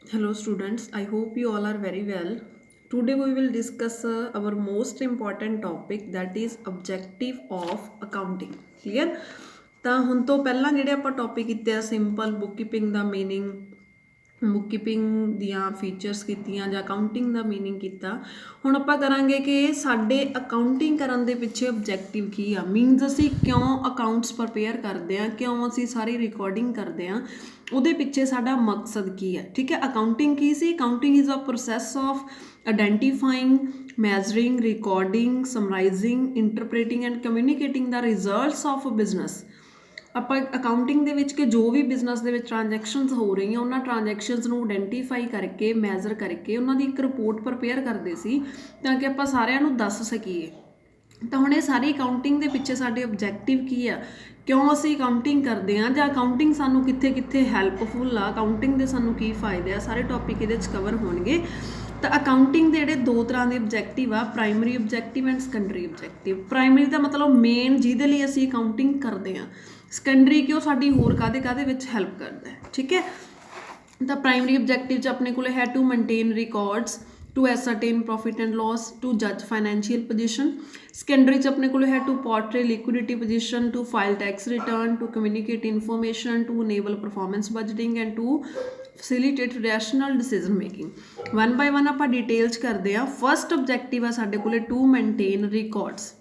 Hello students, I hope you all are very well. Today we will discuss our most important topic, that is objective of accounting. Clear? ਤਾਂ ਹੁਣ ਤੋਂ ਪਹਿਲਾਂ ਜਿਹੜੇ ਆਪਾਂ topic ਕੀਤੇ ਆ, ਸਿੰਪਲ ਬੁੱਕਕੀਪਿੰਗ ਦਾ meaning, bookkeeping ਦੀਆਂ features ਕੀਤੀਆਂ ਜਾਂ ਅਕਾਊਂਟਿੰਗ ਦਾ ਮੀਨਿੰਗ ਕੀਤਾ। ਹੁਣ ਆਪਾਂ ਕਰਾਂਗੇ ਕਿ ਸਾਡੇ ਅਕਾਊਂਟਿੰਗ ਕਰਨ ਦੇ ਪਿੱਛੇ ਆਬਜੈਕਟਿਵ ਕੀ ਆ, ਮੀਨਸ ਅਸੀਂ ਕਿਉਂ ਅਕਾਊਂਟਸ ਪ੍ਰਪੇਅਰ ਕਰਦੇ ਆ, ਕਿਉਂ ਅਸੀਂ ਸਾਰੀ ਰਿਕਾਰਡਿੰਗ ਕਰਦੇ ਆ, ਉਹਦੇ ਪਿੱਛੇ ਸਾਡਾ ਮਕਸਦ ਕੀ ਹੈ। ਠੀਕ ਹੈ, ਅਕਾਊਂਟਿੰਗ ਕੀ ਸੀ? Accounting is a process of identifying, measuring, recording, summarizing, interpreting and communicating the results of a business. ਆਪਾਂ ਅਕਾਊਂਟਿੰਗ ਦੇ ਵਿੱਚ ਕਿ ਜੋ ਵੀ ਬਿਜ਼ਨਸ ਦੇ ਵਿੱਚ ਟ੍ਰਾਂਜੈਕਸ਼ਨਸ ਹੋ ਰਹੀਆਂ, ਉਹਨਾਂ ਟ੍ਰਾਂਜੈਕਸ਼ਨਸ ਨੂੰ ਆਇਡੈਂਟੀਫਾਈ ਕਰਕੇ, ਮੈਜ਼ਰ ਕਰਕੇ ਉਹਨਾਂ ਦੀ ਇੱਕ ਰਿਪੋਰਟ ਪ੍ਰਪੇਅਰ ਕਰਦੇ ਸੀ ਤਾਂ ਕਿ ਆਪਾਂ ਸਾਰਿਆਂ ਨੂੰ ਦੱਸ ਸਕੀਏ। ਤਾਂ ਹੁਣ ਇਹ ਸਾਰੀ ਅਕਾਊਂਟਿੰਗ ਦੇ ਪਿੱਛੇ ਸਾਡੇ ਆਬਜੈਕਟਿਵ ਕੀ ਆ, ਕਿਉਂ ਅਸੀਂ ਅਕਾਊਂਟਿੰਗ ਕਰਦੇ ਹਾਂ, ਜਾਂ ਅਕਾਊਂਟਿੰਗ ਸਾਨੂੰ ਕਿੱਥੇ ਕਿੱਥੇ ਹੈਲਪਫੁਲ ਆ, ਅਕਾਊਂਟਿੰਗ ਦੇ ਸਾਨੂੰ ਕੀ ਫਾਇਦੇ ਆ, ਸਾਰੇ ਟੌਪਿਕ ਇਹਦੇ 'ਚ ਕਵਰ ਹੋਣਗੇ। ਤਾਂ ਅਕਾਊਂਟਿੰਗ ਦੇ ਜਿਹੜੇ ਦੋ ਤਰ੍ਹਾਂ ਦੇ ਆਬਜੈਕਟਿਵ ਆ, primary objective and secondary objective. Primary ਦਾ ਮਤਲਬ ਮੇਨ ਜਿਹਦੇ ਲਈ ਅਸੀਂ ਅਕਾਊਂਟਿੰਗ ਕਰਦੇ ਹਾਂ। ਸੈਕੰਡਰੀ ਕਿ ਉਹ ਸਾਡੀ ਹੋਰ ਕਾਹਦੇ ਵਿੱਚ ਹੈਲਪ ਕਰਦਾ ਹੈ। ਠੀਕ ਹੈ, ਤਾਂ ਪ੍ਰਾਇਮਰੀ ਆਬਜੈਕਟਿਵ 'ਚ ਆਪਣੇ ਕੋਲ ਹੈ to maintain records, to ascertain profit and loss, to judge financial position. Secondary 'ਚ ਆਪਣੇ ਕੋਲ ਹੈ to portray liquidity position, to file tax return, to communicate information, to enable performance budgeting and to facilitate rational decision making. One by one ਆਪਾਂ detail 'ਚ ਕਰਦੇ ਆ। First objective ਆ ਸਾਡੇ ਕੋਲ to maintain records।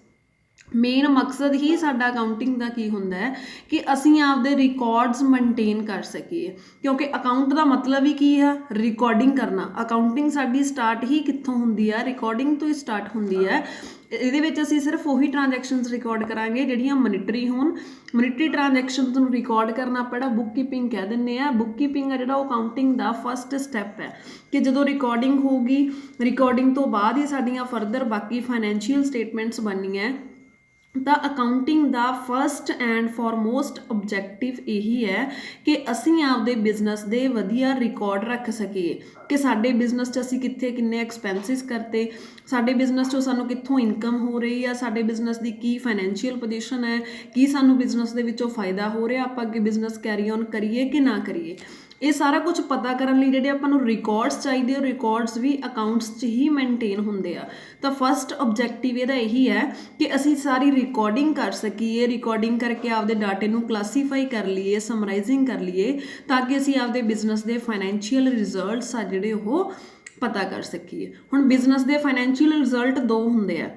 ਮੇਨ ਮਕਸਦ ਹੀ ਸਾਡਾ accounting ਦਾ ਕੀ ਹੁੰਦਾ ਹੈ ਕਿ ਅਸੀਂ ਆਪਦੇ ਰਿਕਾਰਡਸ ਮੇਨਟੇਨ ਕਰ ਸਕੀਏ, ਕਿਉਂਕਿ ਅਕਾਊਂਟ ਦਾ ਮਤਲਬ ਹੀ ਕੀ ਆ? ਰਿਕਾਰਡਿੰਗ ਕਰਨਾ। ਅਕਾਊਂਟਿੰਗ ਸਾਡੀ ਸਟਾਰਟ ਹੀ ਕਿੱਥੋਂ ਹੁੰਦੀ ਆ? ਰਿਕਾਰਡਿੰਗ ਤੋਂ ਹੀ ਸਟਾਰਟ ਹੁੰਦੀ ਹੈ। ਇਹਦੇ ਵਿੱਚ ਅਸੀਂ ਸਿਰਫ ਉਹੀ ਟ੍ਰਾਂਜੈਕਸ਼ਨਸ ਰਿਕਾਰਡ ਕਰਾਂਗੇ ਜਿਹੜੀਆਂ ਮੋਨੀਟਰੀ ਹੋਣ। ਮੋਨੀਟਰੀ ਟ੍ਰਾਂਜੈਕਸ਼ਨਸ ਨੂੰ ਰਿਕਾਰਡ ਕਰਨਾ ਆਪਾਂ ਜਿਹੜਾ ਬੁੱਕ ਕੀਪਿੰਗ ਕਹਿ ਦਿੰਦੇ ਆ। ਬੁੱਕ ਕੀਪਿੰਗ ਆ ਜਿਹੜਾ ਉਹ ਅਕਾਊਂਟਿੰਗ ਦਾ ਫਸਟ ਸਟੈਪ ਹੈ ਕਿ ਜਦੋਂ ਰਿਕਾਰਡਿੰਗ ਹੋਊਗੀ, ਰਿਕਾਰਡਿੰਗ ਤੋਂ ਬਾਅਦ ਹੀ ਸਾਡੀਆਂ ਫਰਦਰ ਬਾਕੀ ਫਾਈਨੈਂਸ਼ੀਅਲ ਸਟੇਟਮੈਂਟਸ ਬਣਨੀਆਂ। ਤਾਂ ਅਕਾਊਂਟਿੰਗ ਦਾ ਫਸਟ ਐਂਡ ਫੋਰਮੋਸਟ ਆਬਜੈਕਟਿਵ ਇਹੀ ਹੈ ਕਿ ਅਸੀਂ ਆਪਦੇ ਬਿਜ਼ਨਸ ਦੇ ਵਧੀਆ ਰਿਕਾਰਡ ਰੱਖ ਸਕੀਏ ਕਿ ਸਾਡੇ ਬਿਜ਼ਨਸ 'ਚ ਅਸੀਂ ਕਿੱਥੇ ਕਿੰਨੇ ਐਕਸਪੈਂਸਿਸ ਕਰਤੇ, ਸਾਡੇ ਬਿਜ਼ਨਸ 'ਚੋਂ ਸਾਨੂੰ ਕਿੱਥੋਂ ਇਨਕਮ ਹੋ ਰਹੀ ਆ, ਸਾਡੇ ਬਿਜ਼ਨਸ ਦੀ ਕੀ ਫਾਈਨੈਂਸ਼ੀਅਲ ਪੋਜੀਸ਼ਨ ਹੈ, ਕੀ ਸਾਨੂੰ ਬਿਜ਼ਨਸ ਦੇ ਵਿੱਚੋਂ ਫਾਇਦਾ ਹੋ ਰਿਹਾ, ਆਪਾਂ ਅੱਗੇ ਬਿਜ਼ਨਸ ਕੈਰੀ ਔਨ ਕਰੀਏ ਕਿ ਨਾ ਕਰੀਏ। ਇਹ ਸਾਰਾ ਕੁਝ ਪਤਾ ਕਰਨ ਲਈ ਜਿਹੜੇ ਆਪਾਂ ਨੂੰ ਰਿਕਾਰਡਸ ਚਾਹੀਦੇ, ਉਹ ਰਿਕਾਰਡਸ ਵੀ ਅਕਾਊਂਟਸ 'ਚ ਹੀ ਮੇਨਟੇਨ ਹੁੰਦੇ ਆ। ਤਾਂ ਫਸਟ ਆਬਜੈਕਟਿਵ ਇਹਦਾ ਇਹੀ ਹੈ ਕਿ ਅਸੀਂ ਸਾਰੀ ਰਿਕਾਰਡਿੰਗ ਕਰ ਸਕੀਏ, ਰਿਕਾਰਡਿੰਗ ਕਰਕੇ ਆਪਦੇ ਡਾਟੇ ਨੂੰ ਕਲਾਸੀਫਾਈ ਕਰ ਲਈਏ, ਸਮਰਾਈਜ਼ਿੰਗ ਕਰ ਲਈਏ ਤਾਂ ਕਿ ਅਸੀਂ ਆਪਦੇ ਬਿਜ਼ਨਸ ਦੇ ਫਾਈਨੈਂਸ਼ੀਅਲ ਰਿਜ਼ਲਟਸ ਆ ਜਿਹੜੇ ਉਹ ਪਤਾ ਕਰ ਸਕੀਏ। ਹੁਣ ਬਿਜ਼ਨਸ ਦੇ ਫਾਈਨੈਂਸ਼ੀਅਲ ਰਿਜ਼ਲਟ ਦੋ ਹੁੰਦੇ ਆ,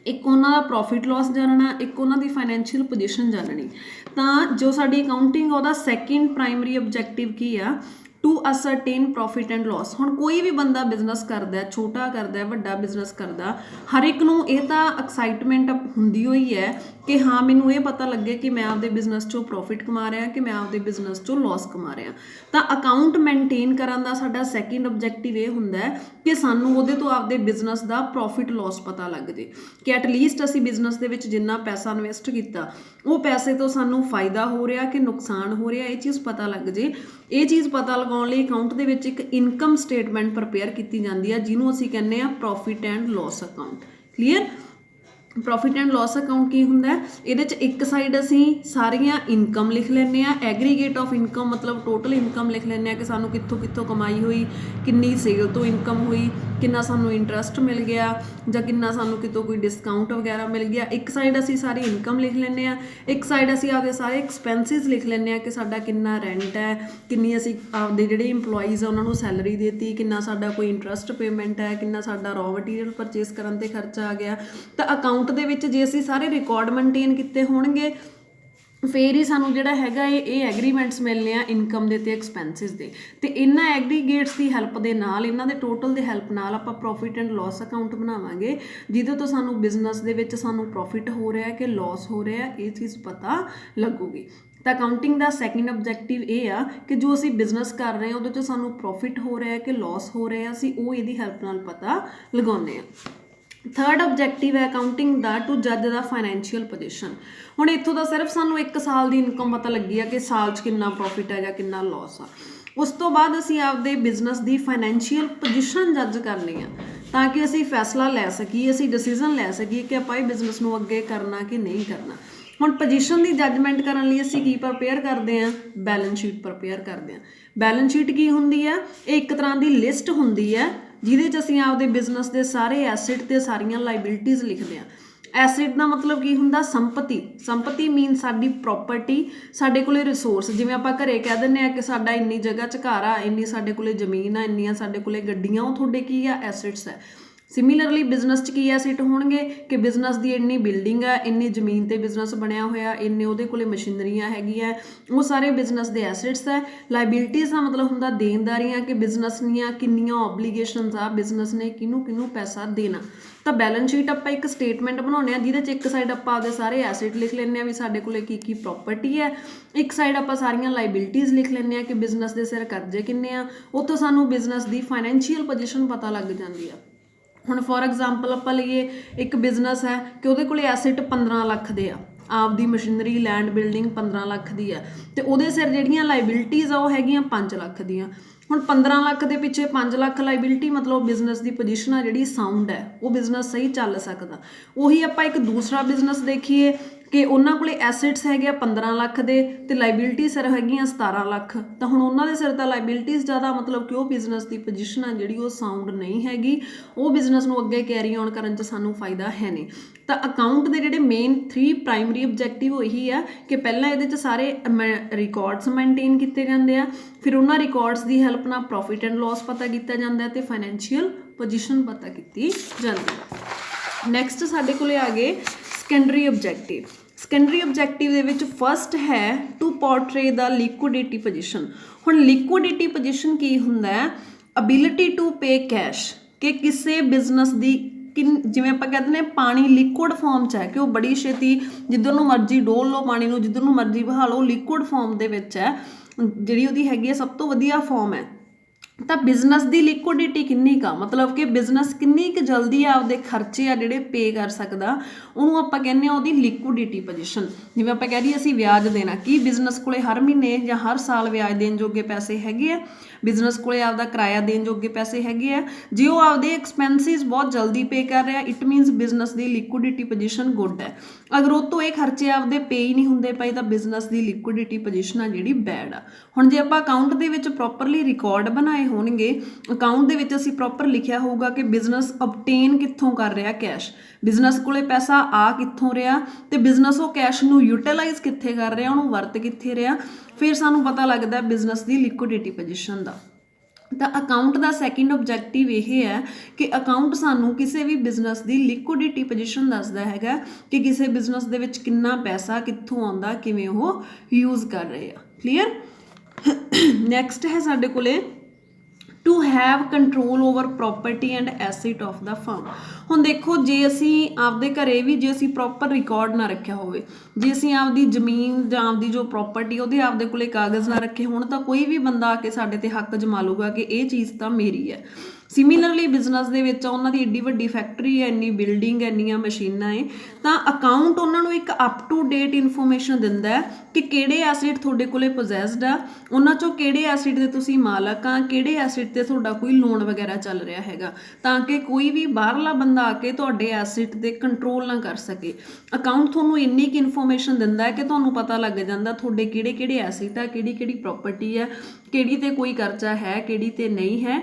ਇੱਕ ਉਹਨਾਂ ਦਾ ਪ੍ਰੋਫਿਟ ਲੋਸ ਜਾਣਨਾ, ਇੱਕ ਉਹਨਾਂ ਦੀ ਫਾਈਨੈਂਸ਼ੀਅਲ ਪੋਜੀਸ਼ਨ ਜਾਣਨੀ। ਤਾਂ ਜੋ ਸਾਡੀ ਅਕਾਊਂਟਿੰਗ ਉਹਦਾ ਸੈਕਿੰਡ ਪ੍ਰਾਇਮਰੀ ਆਬਜੈਕਟਿਵ ਕੀ ਆ? To ascertain profit and loss. ਹੁਣ ਕੋਈ ਵੀ ਬੰਦਾ ਬਿਜ਼ਨਸ ਕਰਦਾ, ਛੋਟਾ ਕਰਦਾ, ਵੱਡਾ ਬਿਜ਼ਨਸ ਕਰਦਾ, ਹਰ ਇੱਕ ਨੂੰ ਇਹ ਤਾਂ ਐਕਸਾਈਟਮੈਂਟ ਹੁੰਦੀ ਹੋਈ ਹੈ ਕਿ ਹਾਂ ਮੈਨੂੰ ਇਹ ਪਤਾ ਲੱਗੇ ਕਿ ਮੈਂ ਆਪਦੇ ਬਿਜ਼ਨਸ 'ਚੋਂ ਪ੍ਰੋਫਿਟ ਕਮਾ ਰਿਹਾ ਕਿ ਮੈਂ ਆਪਦੇ ਬਿਜ਼ਨਸ 'ਚੋਂ ਲੋਸ ਕਮਾ ਰਿਹਾ। ਤਾਂ ਅਕਾਊਂਟ ਮੇਨਟੇਨ ਕਰਨ ਦਾ ਸਾਡਾ ਸੈਕਿੰਡ ਆਬਜੈਕਟਿਵ ਇਹ ਹੁੰਦਾ ਹੈ ਕਿ ਸਾਨੂੰ ਉਹਦੇ ਤੋਂ ਆਪਦੇ ਬਿਜ਼ਨਸ ਦਾ ਪ੍ਰੋਫਿਟ ਲੋਸ ਪਤਾ ਲੱਗ ਜੇ ਕਿ ਐਟਲੀਸਟ ਅਸੀਂ ਬਿਜ਼ਨਸ ਦੇ ਵਿੱਚ ਜਿੰਨਾ ਪੈਸਾ ਇਨਵੈਸਟ ਕੀਤਾ ਉਹ ਪੈਸੇ ਤੋਂ ਸਾਨੂੰ ਫਾਇਦਾ ਹੋ ਰਿਹਾ ਕਿ ਨੁਕਸਾਨ ਹੋ ਰਿਹਾ, ਇਹ ਚੀਜ਼ ਪਤਾ ਲੱਗ ਜੇ। ਇਹ ਚੀਜ਼ ਪਤਾ ਲਗਾਉਣ ਲਈ ਅਕਾਊਂਟ ਦੇ ਵਿੱਚ ਇੱਕ ਇਨਕਮ ਸਟੇਟਮੈਂਟ ਪ੍ਰਪੇਅਰ ਕੀਤੀ ਜਾਂਦੀ ਹੈ ਜਿਹਨੂੰ ਅਸੀਂ ਕਹਿੰਦੇ ਆ profit and loss account. Clear? Profit and loss account ਕੀ ਹੁੰਦਾ? ਇਹਦੇ 'ਚ ਇੱਕ ਸਾਈਡ ਅਸੀਂ ਸਾਰੀਆਂ ਇਨਕਮ ਲਿਖ ਲੈਂਦੇ ਹਾਂ, ਐਗਰੀਗੇਟ ਆਫ ਇਨਕਮ ਮਤਲਬ ਟੋਟਲ ਇਨਕਮ ਲਿਖ ਲੈਂਦੇ ਹਾਂ ਕਿ ਸਾਨੂੰ ਕਿੱਥੋਂ ਕਿੱਥੋਂ ਕਮਾਈ ਹੋਈ, ਕਿੰਨੀ ਸੇਲ ਤੋਂ ਇਨਕਮ ਹੋਈ, ਕਿੰਨਾ ਸਾਨੂੰ ਇੰਟਰਸਟ ਮਿਲ ਗਿਆ ਜਾਂ ਕਿੰਨਾ ਸਾਨੂੰ ਕਿਤੋਂ ਕੋਈ ਡਿਸਕਾਊਂਟ ਵਗੈਰਾ ਮਿਲ ਗਿਆ। ਇੱਕ ਸਾਈਡ ਅਸੀਂ ਸਾਰੀ ਇਨਕਮ ਲਿਖ ਲੈਂਦੇ ਹਾਂ, ਇੱਕ ਸਾਈਡ ਅਸੀਂ ਆਪਦੇ ਸਾਰੇ ਐਕਸਪੈਂਸਿਸ ਲਿਖ ਲੈਂਦੇ ਹਾਂ ਕਿ ਸਾਡਾ ਕਿੰਨਾ ਰੈਂਟ ਹੈ, ਕਿੰਨੀ ਅਸੀਂ ਆਪਦੇ ਜਿਹੜੇ ਇੰਪਲੋਈਜ਼ ਆ ਉਹਨਾਂ ਨੂੰ ਸੈਲਰੀ ਦੇਤੀ, ਕਿੰਨਾ ਸਾਡਾ ਕੋਈ ਇੰਟਰਸਟ ਪੇਮੈਂਟ ਹੈ, ਕਿੰਨਾ ਸਾਡਾ ਰॉ ਮਟੀਰੀਅਲ ਪਰਚੇਸ ਕਰਨ 'ਤੇ ਖਰਚਾ ਆ ਗਿਆ। ਤਾਂ ਅਕਾਊਂਟ ਦੇ ਵਿੱਚ ਜੇ ਅਸੀਂ ਸਾਰੇ ਰਿਕਾਰਡ ਮੇਨਟੇਨ ਕੀਤੇ ਹੋਣਗੇ ਫਿਰ ਹੀ ਸਾਨੂੰ ਜਿਹੜਾ ਹੈਗਾ ਇਹ ਐਗਰੀਮੈਂਟਸ ਮਿਲਨੇ ਆ ਇਨਕਮ ਦੇ ਤੇ ਐਕਸਪੈਂਸਿਸ ਦੇ। ਤੇ ਇਹਨਾਂ ਐਗਰੀਗੇਟਸ ਦੀ ਹੈਲਪ ਦੇ ਨਾਲ, ਇਹਨਾਂ ਦੇ ਟੋਟਲ ਦੇ ਹੈਲਪ ਨਾਲ ਆਪਾਂ ਪ੍ਰੋਫਿਟ ਐਂਡ ਲੋਸ ਅਕਾਊਂਟ ਬਣਾਵਾਂਗੇ ਜਿਹਦੇ ਤੋਂ ਸਾਨੂੰ ਬਿਜ਼ਨਸ ਦੇ ਵਿੱਚ ਸਾਨੂੰ ਪ੍ਰੋਫਿਟ ਹੋ ਰਿਹਾ ਕਿ ਲੋਸ ਹੋ ਰਿਹਾ ਇਹ ਚੀਜ਼ ਪਤਾ ਲੱਗੂਗੀ। ਤਾਂ ਅਕਾਊਂਟਿੰਗ ਦਾ ਸੈਕਿੰਡ ਆਬਜੈਕਟਿਵ ਇਹ ਆ ਕਿ ਜੋ ਅਸੀਂ ਬਿਜ਼ਨਸ ਕਰ ਰਹੇ ਹਾਂ ਉਹਦੇ 'ਚ ਸਾਨੂੰ ਪ੍ਰੋਫਿਟ ਹੋ ਰਿਹਾ ਕਿ ਲੋਸ ਹੋ ਰਿਹਾ, ਅਸੀਂ ਉਹ ਇਹਦੀ ਹੈਲਪ ਨਾਲ ਪਤਾ ਲਗਾਉਂਦੇ ਹਾਂ। ਥਰਡ ਆਬਜੈਕਟਿਵ ਹੈ ਅਕਾਊਂਟਿੰਗ ਦਾ ਟੂ ਜੱਜ ਦਾ ਫਾਈਨੈਂਸ਼ੀਅਲ ਪੋਜੀਸ਼ਨ। ਹੁਣ ਇੱਥੋਂ ਦਾ ਸਿਰਫ ਸਾਨੂੰ 1 ਸਾਲ ਦੀ ਇਨਕਮ ਪਤਾ ਲੱਗੀ ਆ ਕਿ ਸਾਲ 'ਚ ਕਿੰਨਾ ਪ੍ਰੋਫਿਟ ਹੈ ਜਾਂ ਕਿੰਨਾ ਲੋਸ ਆ। ਉਸ ਤੋਂ ਬਾਅਦ ਅਸੀਂ ਆਪਦੇ ਬਿਜ਼ਨਸ ਦੀ ਫਾਈਨੈਂਸ਼ੀਅਲ ਪੋਜੀਸ਼ਨ ਜੱਜ ਕਰਨੀ ਆ ਤਾਂ ਕਿ ਅਸੀਂ ਫੈਸਲਾ ਲੈ ਸਕੀਏ, ਅਸੀਂ ਡਿਸੀਜ਼ਨ ਲੈ ਸਕੀਏ ਕਿ ਆਪਾਂ ਇਹ ਬਿਜ਼ਨਸ ਨੂੰ ਅੱਗੇ ਕਰਨਾ ਕਿ ਨਹੀਂ ਕਰਨਾ। ਹੁਣ ਪੋਜੀਸ਼ਨ ਦੀ ਜੱਜਮੈਂਟ ਕਰਨ ਲਈ ਅਸੀਂ ਕੀ ਪ੍ਰਪੇਅਰ ਕਰਦੇ ਹਾਂ, ਬੈਲੈਂਸ ਸ਼ੀਟ ਪ੍ਰਪੇਅਰ ਕਰਦੇ ਹਾਂ। ਬੈਲੈਂਸ ਸ਼ੀਟ ਕੀ ਹੁੰਦੀ ਹੈ, ਇਹ ਇੱਕ ਤਰ੍ਹਾਂ ਦੀ ਲਿਸਟ ਹੁੰਦੀ ਹੈ ਜਿਹਦੇ 'ਚ ਅਸੀਂ ਆਪਦੇ ਬਿਜ਼ਨਸ ਦੇ ਸਾਰੇ ਐਸਿਡ ਤੇ ਸਾਰੀਆਂ ਲਾਇਬਿਲਿਟੀਜ਼ ਲਿਖਦੇ ਹਾਂ। ਐਸਿਡ ਦਾ ਮਤਲਬ ਕੀ ਹੁੰਦਾ, ਸੰਪਤੀ। ਸੰਪਤੀ ਮੀਨ ਸਾਡੀ ਪ੍ਰੋਪਰਟੀ, ਸਾਡੇ ਕੋਲੇ ਰਿਸੋਰਸ। ਜਿਵੇਂ ਆਪਾਂ ਘਰੇ ਕਹਿ ਦਿੰਦੇ ਆ ਕਿ ਸਾਡਾ ਇੰਨੀ ਜਗ੍ਹਾ 'ਚ ਘਰ ਆ, ਇੰਨੀ ਸਾਡੇ ਕੋਲੇ ਜ਼ਮੀਨ ਆ, ਇੰਨੀਆਂ ਸਾਡੇ ਕੋਲੇ ਗੱਡੀਆਂ, ਉਹ ਤੁਹਾਡੇ ਕੀ ਆ, ਐਸਿਡਸ ਹੈ। ਸਿਮਿਲਰਲੀ ਬਿਜ਼ਨਸ 'ਚ ਕੀ ਐਸਿਡ ਹੋਣਗੇ ਕਿ ਬਿਜ਼ਨਸ ਦੀ ਇੰਨੀ ਬਿਲਡਿੰਗ ਆ, ਇੰਨੀ ਜ਼ਮੀਨ 'ਤੇ ਬਿਜ਼ਨਸ ਬਣਿਆ ਹੋਇਆ, ਇੰਨੇ ਉਹਦੇ ਕੋਲੇ ਮਸ਼ੀਨਰੀਆਂ ਹੈਗੀਆਂ, ਉਹ ਸਾਰੇ ਬਿਜ਼ਨਸ ਦੇ ਐਸਿਡਸ ਹੈ। ਲਾਇਬਿਲਿਟੀਜ਼ ਦਾ ਮਤਲਬ ਹੁੰਦਾ ਦੇਣਦਾਰੀਆਂ, ਕਿ ਬਿਜ਼ਨਸ ਦੀਆਂ ਕਿੰਨੀਆਂ ਓਬਲੀਗੇਸ਼ਨਸ ਆ, ਬਿਜ਼ਨਸ ਨੇ ਕਿਹਨੂੰ ਕਿਹਨੂੰ ਪੈਸਾ ਦੇਣਾ। ਤਾਂ ਬੈਲੈਂਸ ਸ਼ੀਟ ਆਪਾਂ ਇੱਕ ਸਟੇਟਮੈਂਟ ਬਣਾਉਂਦੇ ਹਾਂ ਜਿਹਦੇ 'ਚ ਇੱਕ ਸਾਈਡ ਆਪਾਂ ਆਪਦੇ ਸਾਰੇ ਐਸਿਡ ਲਿਖ ਲੈਂਦੇ ਹਾਂ ਵੀ ਸਾਡੇ ਕੋਲੇ ਕੀ ਕੀ ਪ੍ਰੋਪਰਟੀ ਹੈ, ਇੱਕ ਸਾਈਡ ਆਪਾਂ ਸਾਰੀਆਂ ਲਾਇਬਿਲਿਟੀਜ਼ ਲਿਖ ਲੈਂਦੇ ਹਾਂ ਕਿ ਬਿਜ਼ਨਸ ਦੇ ਸਿਰ ਕਰਜ਼ੇ ਕਿੰਨੇ ਆ। ਉੱਥੋਂ ਸਾਨੂੰ ਬਿਜ਼ਨਸ ਦੀ ਫਾਈਨੈਂਸ਼ੀਅਲ ਪੋਜੀਸ਼ਨ ਪਤਾ ਲੱਗ ਜਾਂਦੀ ਆ। ਹੁਣ ਫੋਰ ਐਗਜ਼ਾਮਪਲ ਆਪਾਂ ਲਈਏ ਇੱਕ ਬਿਜ਼ਨਸ ਹੈ ਕਿ ਉਹਦੇ ਕੋਲੇ ਐਸਿਡ 15 ਲੱਖ ਦੇ ਆ, ਆਪਦੀ ਮਸ਼ੀਨਰੀ ਲੈਂਡ ਬਿਲਡਿੰਗ 15 ਲੱਖ ਦੀ ਆ, ਤੇ ਉਹਦੇ ਸਿਰ ਜਿਹੜੀਆਂ ਲਾਇਬਿਲਿਟੀਜ਼ ਆ ਉਹ ਹੈਗੀਆਂ 5 ਲੱਖ ਦੀਆਂ। ਹੁਣ 15 ਲੱਖ ਦੇ ਪਿੱਛੇ 5 ਲੱਖ ਲਾਇਬਿਲਿਟੀ, ਮਤਲਬ ਬਿਜ਼ਨਸ ਦੀ ਪੋਜੀਸ਼ਨ ਆ ਜਿਹੜੀ ਸਾਊਂਡ ਹੈ, ਉਹ ਬਿਜ਼ਨਸ ਸਹੀ ਚੱਲ ਸਕਦਾ। ਉਹੀ ਆਪਾਂ ਇੱਕ ਦੂਸਰਾ ਬਿਜ਼ਨਸ ਦੇਖੀਏ ਕਿ ਉਹਨਾਂ ਕੋਲੇ ਐਸਿਡਸ ਹੈਗੇ ਆ 15 ਲੱਖ ਦੇ ਤੇ ਲਾਇਬਿਲਿਟੀ ਸਿਰ ਹੈਗੀਆਂ 17 ਲੱਖ, ਤਾਂ ਹੁਣ ਉਹਨਾਂ ਦੇ ਸਿਰ ਤਾਂ ਲਾਇਬਿਲਿਟੀਜ਼ ਜ਼ਿਆਦਾ, ਮਤਲਬ ਕਿ ਉਹ ਬਿਜ਼ਨਸ ਦੀ ਪੋਜੀਸ਼ਨ ਆ ਜਿਹੜੀ ਉਹ ਸਾਊਂਡ ਨਹੀਂ ਹੈਗੀ, ਉਹ ਬਿਜ਼ਨਸ ਨੂੰ ਅੱਗੇ ਕੈਰੀ ਔਨ ਕਰਨ 'ਚ ਸਾਨੂੰ ਫਾਇਦਾ ਹੈ ਨਹੀਂ। ਤਾਂ ਅਕਾਊਂਟ ਦੇ ਜਿਹੜੇ ਮੇਨ 3 ਪ੍ਰਾਇਮਰੀ ਆਬਜੈਕਟਿਵ ਉਹ ਇਹੀ ਆ ਕਿ ਪਹਿਲਾਂ ਇਹਦੇ 'ਚ ਸਾਰੇ ਰਿਕਾਰਡਸ ਮੇਨਟੇਨ ਕੀਤੇ ਜਾਂਦੇ ਆ, ਫਿਰ ਉਹਨਾਂ ਰਿਕਾਰਡਸ ਦੀ ਹੈਲਪ ਨਾਲ ਪ੍ਰੋਫਿਟ ਐਂਡ ਲੋਸ ਪਤਾ ਕੀਤਾ ਜਾਂਦਾ ਤੇ ਫਾਈਨੈਂਸ਼ੀਅਲ ਪੋਜੀਸ਼ਨ ਪਤਾ ਕੀਤੀ ਜਾਂਦੀ ਹੈ। ਨੈਕਸਟ ਸਾਡੇ ਕੋਲੇ ਆ ਗਏ ਸੈਕੰਡਰੀ ਆਬਜੈਕਟਿਵ। ਸੈਕੰਡਰੀ ਆਬਜੈਕਟਿਵ ਦੇ ਵਿੱਚ ਫਸਟ ਹੈ ਟੂ ਪੋਰਟਰੇ ਦਾ ਲਿਕੁਇਡਿਟੀ ਪੋਜੀਸ਼ਨ। ਹੁਣ ਲਿਕੁਇਡਿਟੀ ਪੋਜੀਸ਼ਨ ਕੀ ਹੁੰਦਾ ਹੈ, ਅਬਿਲਿਟੀ ਟੂ ਪੇ ਕੈਸ਼, ਕਿ ਕਿਸੇ ਬਿਜ਼ਨਸ ਦੀ ਜਿਵੇਂ ਆਪਾਂ ਕਹਿੰਦੇ ਨੇ ਪਾਣੀ ਲਿਕੁਇਡ ਫਾਰਮ 'ਚ ਹੈ ਕਿ ਉਹ ਬੜੀ ਛੇਤੀ ਜਿੱਧਰ ਨੂੰ ਮਰਜ਼ੀ ਡੋਲ ਲਓ ਪਾਣੀ ਨੂੰ, ਜਿੱਧਰ ਨੂੰ ਮਰਜ਼ੀ ਬਹਾ ਲਓ, ਲਿਕੁਇਡ ਫਾਰਮ ਦੇ ਵਿੱਚ ਹੈ, ਜਿਹੜੀ ਉਹਦੀ ਹੈਗੀ ਹੈ ਸਭ ਤੋਂ ਵਧੀਆ ਫਾਰਮ ਹੈ। ਤਾਂ ਬਿਜ਼ਨਸ ਦੀ ਲਿਕੁਇਡਿਟੀ ਕਿੰਨੀ ਕੁ ਆ, ਮਤਲਬ ਕਿ ਬਿਜ਼ਨਸ ਕਿੰਨੀ ਕੁ ਜਲਦੀ ਆਪਦੇ ਖਰਚੇ ਆ ਜਿਹੜੇ ਪੇ ਕਰ ਸਕਦਾ, ਉਹਨੂੰ ਆਪਾਂ ਕਹਿੰਦੇ ਹਾਂ ਉਹਦੀ ਲਿਕੁਇਡਿਟੀ ਪੋਜੀਸ਼ਨ। ਜਿਵੇਂ ਆਪਾਂ ਕਹਿ ਦਈਏ ਅਸੀਂ ਵਿਆਜ ਦੇਣਾ, ਕੀ ਬਿਜ਼ਨਸ ਕੋਲੇ ਹਰ ਮਹੀਨੇ ਜਾਂ ਹਰ ਸਾਲ ਵਿਆਜ ਦੇਣ ਜੋਗੇ ਪੈਸੇ ਹੈਗੇ ਆ, ਬਿਜ਼ਨਸ ਕੋਲੇ ਆਪਦਾ ਕਿਰਾਇਆ ਦੇਣ ਜੋਗੇ ਪੈਸੇ ਹੈਗੇ ਆ। ਜੇ ਉਹ ਆਪਦੇ ਐਕਸਪੈਂਸਿਸ ਬਹੁਤ ਜਲਦੀ ਪੇ ਕਰ ਰਿਹਾ, it means business the ਲਿਕੁਇਡਿਟੀ position good ਹੈ। ਅਗਰ ਉਹ ਤੋਂ ਇਹ ਖਰਚੇ ਆਪਦੇ ਪੇ ਹੀ ਨਹੀਂ ਹੁੰਦੇ ਪਏ ਤਾਂ ਬਿਜ਼ਨਸ ਦੀ ਲਿਕੁਇਡਿਟੀ ਪੋਜੀਸ਼ਨ ਆ ਜਿਹੜੀ ਬੈਡ ਆ। ਹੁਣ ਜੇ ਆਪਾਂ ਅਕਾਊਂਟ ਦੇ ਵਿੱਚ ਪ੍ਰੋਪਰਲੀ ਰਿਕਾਰਡ ਬਣਾਏ ਹੋਣਗੇ, ਅਕਾਊਂਟ ਦੇ ਵਿੱਚ ਅਸੀਂ ਪ੍ਰੋਪਰ ਲਿਖਿਆ ਹੋਊਗਾ ਕਿ ਬਿਜ਼ਨਸ ਅਬਟੇਨ ਕਿੱਥੋਂ ਕਰ ਰਿਹਾ ਕੈਸ਼, ਬਿਜ਼ਨਸ ਕੋਲੇ ਪੈਸਾ ਆ ਕਿੱਥੋਂ ਰਿਹਾ, ਤੇ ਬਿਜ਼ਨਸ ਉਹ ਕੈਸ਼ ਨੂੰ ਯੂਟਿਲਾਈਜ਼ ਕਿੱਥੇ ਕਰ ਰਿਹਾ, ਉਹਨੂੰ ਵਰਤ ਕਿੱਥੇ ਰਿਹਾ, ਫਿਰ ਸਾਨੂੰ ਪਤਾ ਲੱਗਦਾ ਬਿਜ਼ਨਸ ਦੀ ਲਿਕੁਇਡਿਟੀ ਪੋਜੀਸ਼ਨ ਦਾ। ਤਾਂ ਅਕਾਊਂਟ ਦਾ ਸੈਕਿੰਡ ਆਬਜੈਕਟਿਵ ਇਹ ਹੈ ਕਿ ਅਕਾਊਂਟ ਸਾਨੂੰ ਕਿਸੇ ਵੀ ਬਿਜ਼ਨਸ ਦੀ ਲਿਕੁਇਡਿਟੀ ਪੋਜੀਸ਼ਨ ਦੱਸਦਾ ਹੈਗਾ ਕਿ ਕਿਸੇ ਬਿਜ਼ਨਸ ਦੇ ਵਿੱਚ ਕਿੰਨਾ ਪੈਸਾ ਕਿੱਥੋਂ ਆਉਂਦਾ, ਕਿਵੇਂ ਉਹ ਯੂਜ਼ ਕਰ ਰਹੇ ਆ। ਕਲੀਅਰ। ਨੈਕਸਟ ਹੈ ਸਾਡੇ ਕੋਲੇ to have control over property and asset of the firm. ਹੁਣ ਦੇਖੋ ਜੇ ਅਸੀਂ ਆਪਦੇ ਘਰੇ ਵੀ ਜੇ ਅਸੀਂ ਪ੍ਰੋਪਰ ਰਿਕਾਰਡ ਨਾ ਰੱਖਿਆ ਹੋਵੇ, ਜੇ ਅਸੀਂ ਆਪਦੀ ਜ਼ਮੀਨ ਜਾਂ ਆਪਦੀ ਜੋ ਪ੍ਰੋਪਰਟੀ ਉਹਦੇ ਆਪਦੇ ਕੋਲੇ ਕਾਗਜ਼ ਨਾ ਰੱਖੇ ਹੋਣ, ਤਾਂ ਕੋਈ ਵੀ ਬੰਦਾ ਆ ਕੇ ਸਾਡੇ ਤੇ ਹੱਕ ਜਮਾ ਲੂਗਾ ਕਿ ਇਹ ਚੀਜ਼ ਤਾਂ ਮੇਰੀ ਹੈ। ਸਿਮਿਲਰਲੀ ਬਿਜ਼ਨਸ ਦੇ ਵਿੱਚ ਉਹਨਾਂ ਦੀ ਏਡੀ ਵੱਡੀ ਫੈਕਟਰੀ ਹੈ, ਇੰਨੀ ਬਿਲਡਿੰਗ, ਇੰਨੀਆਂ ਮਸ਼ੀਨਾਂ ਹੈ, ਤਾਂ ਅਕਾਊਂਟ ਉਹਨਾਂ ਨੂੰ ਇੱਕ ਅਪ ਟੂ ਡੇਟ ਇਨਫੋਰਮੇਸ਼ਨ ਦਿੰਦਾ ਹੈ ਕਿ ਕਿਹੜੇ ਐਸਿਡ ਤੁਹਾਡੇ ਕੋਲੇ ਪੋਜੈਸਡ ਆ, ਉਹਨਾਂ ਚੋਂ ਕਿਹੜੇ ਐਸਿਡ ਦੇ ਤੁਸੀਂ ਮਾਲਕ ਆ, ਕਿਹੜੇ ਐਸਿਡ ਤੇ ਤੁਹਾਡਾ ਕੋਈ ਲੋਨ ਵਗੈਰਾ ਚੱਲ ਰਿਹਾ ਹੈਗਾ, ਤਾਂ ਕਿ ਕੋਈ ਵੀ ਬਾਹਰਲਾ ਬੰਦਾ ਆ ਕੇ ਤੁਹਾਡੇ ਐਸਿਡ ਤੇ ਕੰਟਰੋਲ ਨਾ ਕਰ ਸਕੇ। ਅਕਾਊਂਟ ਤੁਹਾਨੂੰ ਇੰਨੀ ਕੁ ਇਨਫੋਰਮੇਸ਼ਨ ਦਿੰਦਾ ਹੈ ਕਿ ਤੁਹਾਨੂੰ ਪਤਾ ਲੱਗ ਜਾਂਦਾ ਤੁਹਾਡੇ ਕਿਹੜੇ ਕਿਹੜੇ ਐਸਿਡ ਆ, ਕਿਹੜੀ ਕਿਹੜੀ ਪ੍ਰੋਪਰਟੀ ਹੈ, ਕਿਹੜੀ ਤੇ ਕੋਈ ਕਰਜ਼ਾ ਹੈ, ਕਿਹੜੀ ਤੇ ਨਹੀਂ ਹੈ।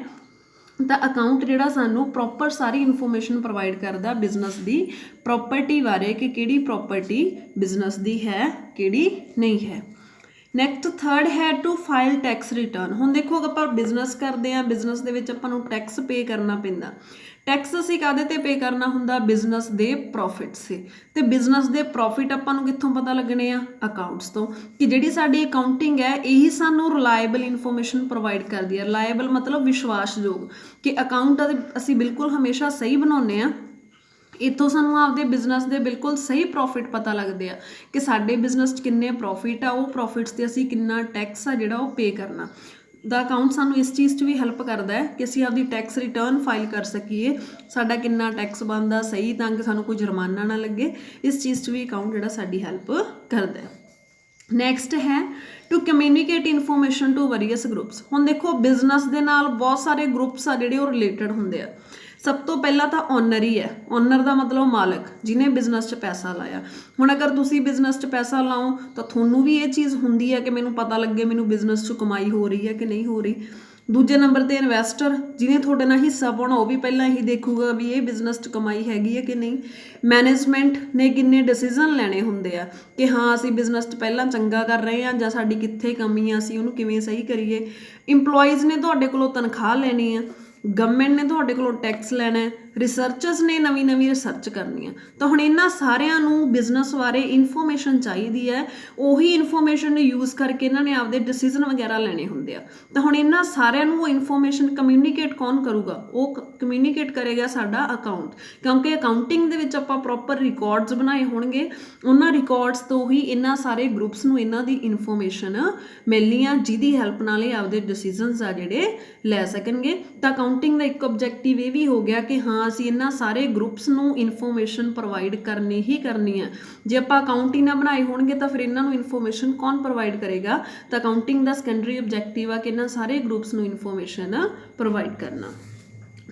ਤਾਂ ਅਕਾਊਂਟ ਜਿਹੜਾ ਸਾਨੂੰ ਪ੍ਰੋਪਰ ਸਾਰੀ ਇਨਫੋਰਮੇਸ਼ਨ ਪ੍ਰੋਵਾਈਡ ਕਰਦਾ ਬਿਜ਼ਨਸ ਦੀ ਪ੍ਰੋਪਰਟੀ ਬਾਰੇ ਕਿ ਕਿਹੜੀ ਪ੍ਰੋਪਰਟੀ ਬਿਜ਼ਨਸ ਦੀ ਹੈ, ਕਿਹੜੀ ਨਹੀਂ ਹੈ। ਨੈਕਸਟ ਥਰਡ ਹੈ ਟੂ ਫਾਈਲ ਟੈਕਸ ਰਿਟਰਨ। ਹੁਣ ਦੇਖੋ ਆਪਾਂ ਬਿਜ਼ਨਸ ਕਰਦੇ ਹਾਂ, ਬਿਜ਼ਨਸ ਦੇ ਵਿੱਚ ਆਪਾਂ ਨੂੰ ਟੈਕਸ ਪੇ ਕਰਨਾ ਪੈਂਦਾ। ਟੈਕਸ ਅਸੀਂ ਕਾਹਦੇ ਤੇ ਪੇ ਕਰਨਾ ਹੁੰਦਾ, ਬਿਜ਼ਨਸ ਦੇ ਪ੍ਰੋਫਿਟਸ ਤੇ। ਤੇ ਬਿਜ਼ਨਸ ਦੇ ਪ੍ਰੋਫਿਟ ਆਪਾਂ ਨੂੰ ਕਿੱਥੋਂ ਪਤਾ ਲੱਗਣੇ ਆ, ਅਕਾਊਂਟਸ ਤੋਂ, ਕਿ ਜਿਹੜੀ ਸਾਡੀ ਅਕਾਊਂਟਿੰਗ ਹੈ ਇਹੀ ਸਾਨੂੰ ਰਿਲਾਇਬਲ ਇਨਫੋਰਮੇਸ਼ਨ ਪ੍ਰੋਵਾਈਡ ਕਰਦੀ ਹੈ। ਰਿਲਾਇਬਲ ਮਤਲਬ ਵਿਸ਼ਵਾਸਯੋਗ, ਕਿ ਅਕਾਊਂਟ ਅਸੀਂ ਬਿਲਕੁਲ ਹਮੇਸ਼ਾ ਸਹੀ ਬਣਾਉਂਦੇ ਹਾਂ। ਇੱਥੋਂ ਸਾਨੂੰ ਆਪਦੇ ਬਿਜ਼ਨਸ ਦੇ ਬਿਲਕੁਲ ਸਹੀ ਪ੍ਰੋਫਿਟ ਪਤਾ ਲੱਗਦੇ ਆ ਕਿ ਸਾਡੇ ਬਿਜ਼ਨਸ 'ਚ ਕਿੰਨੇ ਪ੍ਰੋਫਿਟ ਆ, ਉਹ ਪ੍ਰੋਫਿਟਸ 'ਤੇ ਅਸੀਂ ਕਿੰਨਾ ਟੈਕਸ ਆ ਜਿਹੜਾ ਉਹ ਪੇ ਕਰਨਾ। ਦਾ ਅਕਾਊਂਟ ਸਾਨੂੰ ਇਸ ਚੀਜ਼ 'ਚ ਵੀ ਹੈਲਪ ਕਰਦਾ ਹੈ ਕਿ ਅਸੀਂ ਆਪਦੀ ਟੈਕਸ ਰਿਟਰਨ ਫਾਈਲ ਕਰ ਸਕੀਏ, ਸਾਡਾ ਕਿੰਨਾ ਟੈਕਸ ਬਣਦਾ ਸਹੀ, ਤਾਂ ਕਿ ਸਾਨੂੰ ਕੋਈ ਜੁਰਮਾਨਾ ਨਾ ਲੱਗੇ। ਇਸ ਚੀਜ਼ 'ਚ ਵੀ ਅਕਾਊਂਟ ਜਿਹੜਾ ਸਾਡੀ ਹੈਲਪ ਕਰਦਾ ਹੈ। ਨੈਕਸਟ ਹੈ to communicate information to various groups. ਹੁਣ ਦੇਖੋ ਬਿਜ਼ਨਸ ਦੇ ਨਾਲ ਬਹੁਤ ਸਾਰੇ ਗਰੁੱਪਸ ਆ ਜਿਹੜੇ ਉਹ ਰਿਲੇਟਡ ਹੁੰਦੇ ਆ। ਸਭ ਤੋਂ ਪਹਿਲਾਂ ਤਾਂ ਓਨਰ ਹੀ ਹੈ। ਓਨਰ ਦਾ ਮਤਲਬ ਮਾਲਕ, ਜਿਹਨੇ ਬਿਜ਼ਨਸ 'ਚ ਪੈਸਾ ਲਾਇਆ। ਹੁਣ ਅਗਰ ਤੁਸੀਂ ਬਿਜ਼ਨਸ 'ਚ ਪੈਸਾ ਲਾਓ ਤਾਂ ਤੁਹਾਨੂੰ ਵੀ ਇਹ ਚੀਜ਼ ਹੁੰਦੀ ਹੈ ਕਿ ਮੈਨੂੰ ਪਤਾ ਲੱਗੇ ਮੈਨੂੰ ਬਿਜ਼ਨਸ 'ਚ ਕਮਾਈ ਹੋ ਰਹੀ ਹੈ ਕਿ ਨਹੀਂ ਹੋ ਰਹੀ। ਦੂਜੇ ਨੰਬਰ 'ਤੇ ਇਨਵੈਸਟਰ, ਜਿਹਨੇ ਤੁਹਾਡੇ ਨਾਲ ਹਿੱਸਾ ਪਾਉਣਾ, ਉਹ ਵੀ ਪਹਿਲਾਂ ਇਹੀ ਦੇਖੂਗਾ ਵੀ ਇਹ ਬਿਜ਼ਨਸ 'ਚ ਕਮਾਈ ਹੈਗੀ ਹੈ ਕਿ ਨਹੀਂ। ਮੈਨੇਜਮੈਂਟ ਨੇ ਕਿੰਨੇ ਡਿਸੀਜ਼ਨ ਲੈਣੇ ਹੁੰਦੇ ਆ ਕਿ ਹਾਂ ਅਸੀਂ ਬਿਜ਼ਨਸ 'ਚ ਪਹਿਲਾਂ ਚੰਗਾ ਕਰ ਰਹੇ ਹਾਂ ਜਾਂ ਸਾਡੀ ਕਿੱਥੇ ਕਮੀ ਆ, ਅਸੀਂ ਉਹਨੂੰ ਕਿਵੇਂ ਸਹੀ ਕਰੀਏ। ਇੰਪਲੋਈਜ਼ ਨੇ ਤੁਹਾਡੇ ਕੋਲੋਂ ਤਨਖਾਹ ਲੈਣੀ ਆ, ਗਵਰਨਮੈਂਟ ਨੇ ਤੁਹਾਡੇ ਕੋਲੋਂ ਟੈਕਸ ਲੈਣਾ ਹੈ, ਰਿਸਰਚਰਸ ਨੇ ਨਵੀਂ ਨਵੀਂ ਰਿਸਰਚ ਕਰਨੀ ਹੈ। ਤਾਂ ਹੁਣ ਇਹਨਾਂ ਸਾਰਿਆਂ ਨੂੰ ਬਿਜ਼ਨਸ ਬਾਰੇ ਇਨਫੋਰਮੇਸ਼ਨ ਚਾਹੀਦੀ ਹੈ। ਉਹੀ ਇਨਫੋਰਮੇਸ਼ਨ ਨੂੰ ਯੂਜ਼ ਕਰਕੇ ਇਹਨਾਂ ਨੇ ਆਪਦੇ ਡਿਸੀਜ਼ਨ ਵਗੈਰਾ ਲੈਣੇ ਹੁੰਦੇ ਆ। ਤਾਂ ਹੁਣ ਇਹਨਾਂ ਸਾਰਿਆਂ ਨੂੰ ਉਹ ਇਨਫੋਰਮੇਸ਼ਨ ਕਮਿਊਨੀਕੇਟ ਕੌਣ ਕਰੂਗਾ? ਉਹ ਕਮਿਊਨੀਕੇਟ ਕਰੇਗਾ ਸਾਡਾ ਅਕਾਊਂਟ, ਕਿਉਂਕਿ ਅਕਾਊਂਟਿੰਗ ਦੇ ਵਿੱਚ ਆਪਾਂ ਪ੍ਰੋਪਰ ਰਿਕਾਰਡਸ ਬਣਾਏ ਹੋਣਗੇ। ਉਹਨਾਂ ਰਿਕਾਰਡਸ ਤੋਂ ਹੀ ਇਹਨਾਂ ਸਾਰੇ ਗਰੁੱਪਸ ਨੂੰ ਇਹਨਾਂ ਦੀ ਇਨਫੋਰਮੇਸ਼ਨ ਮਿਲਣੀ ਆ, ਜਿਹਦੀ ਹੈਲਪ ਨਾਲ ਇਹ ਆਪਦੇ ਡਿਸੀਜ਼ਨਸ ਆ ਜਿਹੜੇ ਲੈ ਸਕਣਗੇ। ਤਾਂ ਅਕਾਊਂਟਿੰਗ ਦਾ ਇੱਕ ਆਬਜੈਕਟਿਵ ਇਹ ਵੀ ਹੋ ਗਿਆ ਕਿ ਹਾਂ ਅਸੀਂ ਇਹਨਾਂ ਸਾਰੇ ਗਰੁੱਪਸ ਨੂੰ ਇਨਫੋਰਮੇਸ਼ਨ ਪ੍ਰੋਵਾਈਡ ਕਰਨੀ ਹੀ ਕਰਨੀ ਹੈ। ਜੇ ਆਪਾਂ ਅਕਾਊਂਟ ਹੀ ਨਾ ਬਣਾਏ ਹੋਣਗੇ ਤਾਂ ਫਿਰ ਇਹਨਾਂ ਨੂੰ ਇਨਫੋਰਮੇਸ਼ਨ ਕੌਣ ਪ੍ਰੋਵਾਈਡ ਕਰੇਗਾ? ਤਾਂ ਅਕਾਊਂਟਿੰਗ ਦਾ ਸੈਕੰਡਰੀ ਆਬਜੈਕਟਿਵ ਆ ਕਿ ਇਹਨਾਂ ਸਾਰੇ ਗਰੁੱਪਸ ਨੂੰ ਇਨਫੋਰਮੇਸ਼ਨ ਪ੍ਰੋਵਾਈਡ ਕਰਨਾ।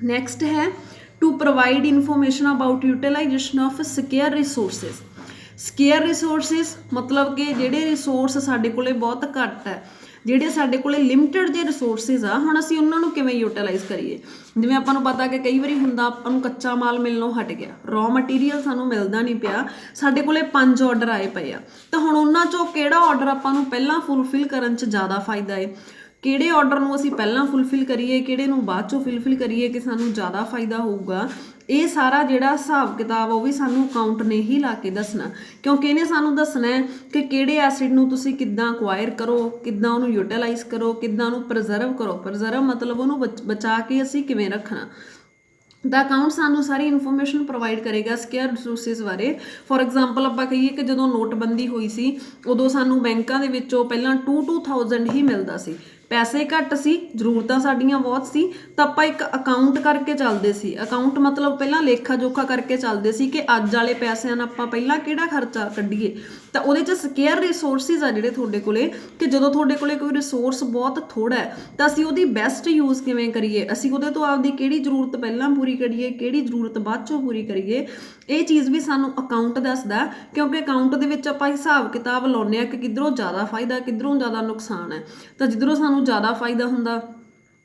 ਨੈਕਸਟ ਹੈ to provide information about utilization of scarce resources. Scarce resources ਮਤਲਬ ਕਿ ਜਿਹੜੇ ਰਿਸੋਰਸ ਸਾਡੇ ਕੋਲੇ ਬਹੁਤ ਘੱਟ ਹੈ, ਜਿਹੜੇ ਸਾਡੇ ਕੋਲੇ ਲਿਮਿਟਡ ਜੇ ਰਿਸੋਰਸਿਸ ਆ, ਹੁਣ ਅਸੀਂ ਉਹਨਾਂ ਨੂੰ ਕਿਵੇਂ ਯੂਟੀਲਾਈਜ਼ ਕਰੀਏ। ਜਿਵੇਂ ਆਪਾਂ ਨੂੰ ਪਤਾ ਕਿ ਕਈ ਵਾਰੀ ਹੁੰਦਾ ਆਪਾਂ ਨੂੰ ਕੱਚਾ ਮਾਲ ਮਿਲਣੋਂ ਹਟ ਗਿਆ, ਰॉ ਮਟੀਰੀਅਲ ਸਾਨੂੰ ਮਿਲਦਾ ਨਹੀਂ ਪਿਆ, ਸਾਡੇ ਕੋਲੇ 5 ਆਰਡਰ ਆਏ ਪਏ ਆ। ਤਾਂ ਹੁਣ ਉਹਨਾਂ 'ਚੋਂ ਕਿਹੜਾ ਆਰਡਰ ਆਪਾਂ ਨੂੰ ਪਹਿਲਾਂ ਫੁੱਲਫਿਲ ਕਰਨ 'ਚ ਜ਼ਿਆਦਾ ਫਾਇਦਾ ਹੈ, ਕਿਹੜੇ ਆਰਡਰ ਨੂੰ ਅਸੀਂ ਪਹਿਲਾਂ ਫੁੱਲਫਿਲ ਕਰੀਏ, ਕਿਹੜੇ ਨੂੰ ਬਾਅਦ 'ਚੋਂ ਫੁੱਲਫਿਲ ਕਰੀਏ ਕਿ ਸਾਨੂੰ ਜ਼ਿਆਦਾ ਫਾਇਦਾ ਹੋਊਗਾ। ਇਹ ਸਾਰਾ ਜਿਹੜਾ ਹਿਸਾਬ ਕਿਤਾਬ ਉਹ ਵੀ ਸਾਨੂੰ ਅਕਾਊਂਟ ਨੇ ਹੀ ਲਾ ਕੇ ਦੱਸਣਾ, ਕਿਉਂਕਿ ਇਹਨੇ ਸਾਨੂੰ ਦੱਸਣਾ ਹੈ ਕਿ ਕਿਹੜੇ ਐਸਿਡ ਨੂੰ ਤੁਸੀਂ ਕਿੱਦਾਂ ਅਕਵਾਇਰ ਕਰੋ, ਕਿੱਦਾਂ ਉਹਨੂੰ ਯੂਟੀਲਾਈਜ਼ ਕਰੋ, ਕਿੱਦਾਂ ਉਹਨੂੰ ਪ੍ਰੀਜ਼ਰਵ ਕਰੋ। ਪ੍ਰੀਜ਼ਰਵ ਮਤਲਬ ਉਹਨੂੰ ਬਚਾ ਕੇ ਅਸੀਂ ਕਿਵੇਂ ਰੱਖਣਾ। ਦਾ ਅਕਾਊਂਟ ਸਾਨੂੰ ਸਾਰੀ ਇਨਫੋਰਮੇਸ਼ਨ ਪ੍ਰੋਵਾਈਡ ਕਰੇਗਾ ਸਕੇਅਰ ਰਿਸੋਰਸਿਸ ਬਾਰੇ। ਫੋਰ ਐਗਜ਼ਾਮਪਲ ਆਪਾਂ ਕਹੀਏ ਕਿ ਜਦੋਂ ਨੋਟਬੰਦੀ ਹੋਈ ਸੀ ਉਦੋਂ ਸਾਨੂੰ ਬੈਂਕਾਂ ਦੇ ਵਿੱਚੋਂ ਪਹਿਲਾਂ 2,000 ਹੀ ਮਿਲਦਾ ਸੀ, ਪੈਸੇ ਘੱਟ ਸੀ, ਜ਼ਰੂਰਤਾਂ ਸਾਡੀਆਂ ਬਹੁਤ ਸੀ, ਤਾਂ ਆਪਾਂ ਇੱਕ ਅਕਾਊਂਟ ਕਰਕੇ ਚੱਲਦੇ ਸੀ। ਅਕਾਊਂਟ ਮਤਲਬ ਪਹਿਲਾਂ ਲੇਖਾ ਜੋਖਾ ਕਰਕੇ ਚੱਲਦੇ ਸੀ ਕਿ ਅੱਜ ਵਾਲੇ ਪੈਸਿਆਂ ਨਾਲ ਆਪਾਂ ਪਹਿਲਾਂ ਕਿਹੜਾ ਖਰਚਾ ਕੱਢੀਏ। ਤਾਂ ਉਹਦੇ 'ਚ ਸਕੇਅਰ ਰਿਸੋਰਸਿਸ ਆ ਜਿਹੜੇ ਤੁਹਾਡੇ ਕੋਲੇ, ਕਿ ਜਦੋਂ ਤੁਹਾਡੇ ਕੋਲੇ ਕੋਈ ਰਿਸੋਰਸ ਬਹੁਤ ਥੋੜ੍ਹਾ ਹੈ ਤਾਂ ਅਸੀਂ ਉਹਦੀ ਬੈਸਟ ਯੂਜ਼ ਕਿਵੇਂ ਕਰੀਏ, ਅਸੀਂ ਉਹਦੇ ਤੋਂ ਆਪਦੀ ਕਿਹੜੀ ਜ਼ਰੂਰਤ ਪਹਿਲਾਂ ਪੂਰੀ ਕਰੀਏ, ਕਿਹੜੀ ਜ਼ਰੂਰਤ ਬਾਅਦ 'ਚੋਂ ਪੂਰੀ ਕਰੀਏ। ਇਹ ਚੀਜ਼ ਵੀ ਸਾਨੂੰ ਅਕਾਊਂਟ ਦੱਸਦਾ, ਕਿਉਂਕਿ ਅਕਾਊਂਟ ਦੇ ਵਿੱਚ ਆਪਾਂ ਹਿਸਾਬ ਕਿਤਾਬ ਲਾਉਂਦੇ ਹਾਂ ਕਿ ਕਿੱਧਰੋਂ ਜ਼ਿਆਦਾ ਫਾਇਦਾ, ਕਿੱਧਰੋਂ ਜ਼ਿਆਦਾ ਨੁਕਸਾਨ ਹੈ। ਤਾਂ ਜਿੱਧਰੋਂ ਸਾਨੂੰ ਜ਼ਿਆਦਾ ਫਾਇਦਾ ਹੁੰਦਾ